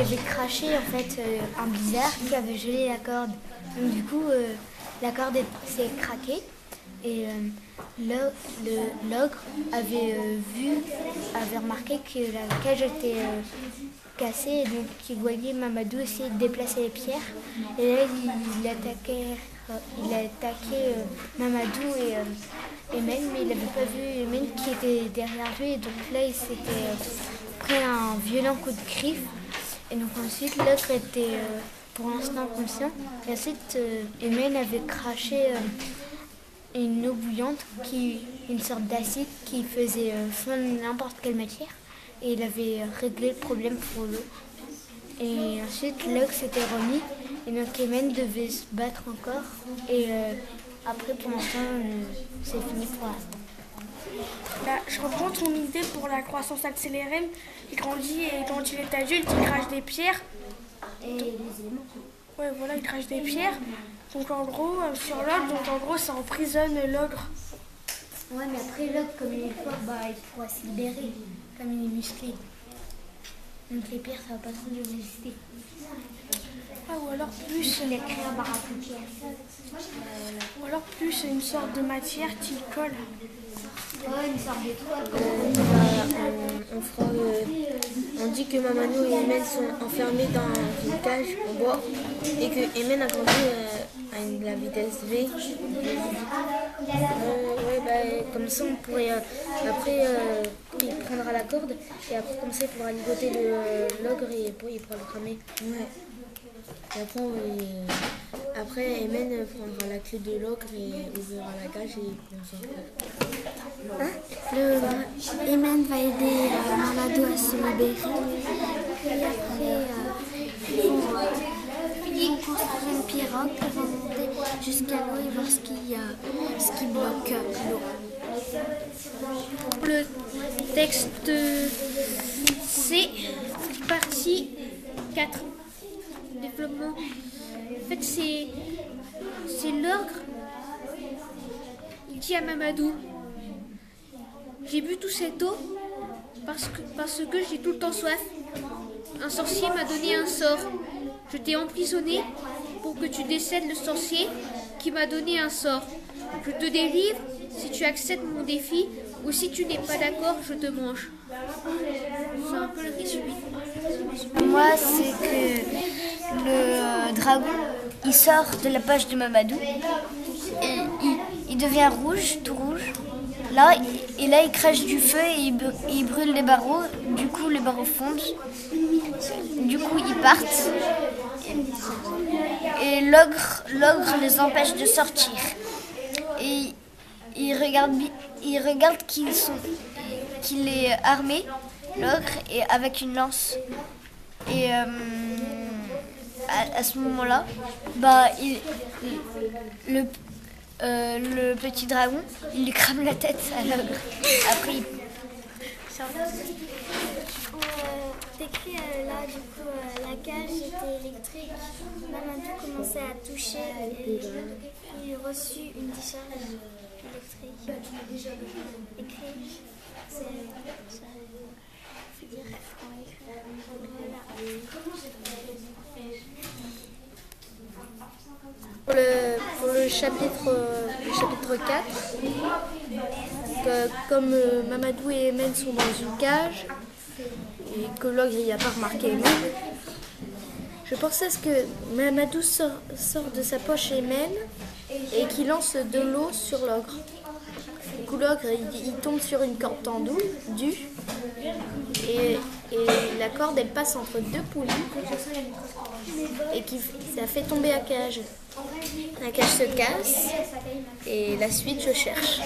avait craché en fait un blizzard qui avait gelé la corde. Donc du coup, la corde s'est craquée et l'ogre avait remarqué que la cage était cassée et donc il voyait Mamadou essayer de déplacer les pierres. Et là, il a attaqué Mamadou et Emen, mais il n'avait pas vu Emen qui était derrière lui. Et donc là, il s'était pris un violent coup de griffe. Et donc ensuite, l'ogre était pour l'instant inconscient. Et ensuite, Emen avait craché une eau bouillante, une sorte d'acide qui faisait fondre n'importe quelle matière. Et il avait réglé le problème pour l'eau. Et ensuite, l'ogre s'était remis. Et donc, Emen devait se battre encore. Et après, pour l'instant, c'est fini pour l'instant. Là, je reprends ton idée pour la croissance accélérée. Il grandit et quand il est adulte, il crache des pierres. Et les éléments. Ouais, voilà, il crache des pierres. Donc en gros, sur l'ogre, ça emprisonne l'ogre. Ouais, mais après, l'ogre, comme il est fort, il pourra se libérer, comme il est musclé. Donc les pierres, ça va pas trop le résister. Ah, ou alors plus. Il a créé un baraque de pierre. Ou alors plus une sorte de matière qui colle. Ouais, une sorte de toile. On dit que Mamadou et Emen sont enfermés dans une cage en bois et que Emen a grandi à la vitesse V. Comme ça, on pourrait après il prendra la corde et après comme ça il pourra ligoter l'ogre et il pourra le cramer. Ouais. Et après Emen prendra la clé de l'ogre et ouvrira la cage et on s'en fout. Emen va aider Mamadou à se libérer. Et après, ils vont construire une pirogue, ils vont monter jusqu'à l'eau et voir ce qui bloque l'eau. Le texte C, partie 4. Développement. En fait, c'est l'ogre. Il dit à Mamadou: j'ai bu toute cette eau parce que j'ai tout le temps soif. Un sorcier m'a donné un sort. Je t'ai emprisonné pour que tu décèdes le sorcier qui m'a donné un sort. Je te délivre si tu acceptes mon défi ou si tu n'es pas d'accord, je te mange. C'est un peu le résumé. Moi, c'est que le dragon, il sort de la poche de Mamadou et il devient rouge, tout rouge. Là, il crache du feu et il brûle les barreaux. Du coup, les barreaux fondent. Du coup, ils partent. Et l'ogre les empêche de sortir. Et il regarde qu'il est armé, l'ogre, et avec une lance. Et à ce moment-là, le petit dragon, il lui crame la tête à l'ogre. Après, T'écris là, du coup, la cage était électrique. Mamadou commençait à toucher et il reçut une décharge électrique. Écrit, c'est dire comment écrire. Pour le chapitre 4, comme Mamadou et Emen sont dans une cage et que l'ogre n'y a pas remarqué Emen, je pensais à ce que Mamadou sort de sa poche Emen et qu'il lance de l'eau sur l'ogre. Du coup, l'ogre il tombe sur une corde tendue et la corde elle passe entre deux poulies et ça fait tomber la cage. La cage se casse et la suite je cherche.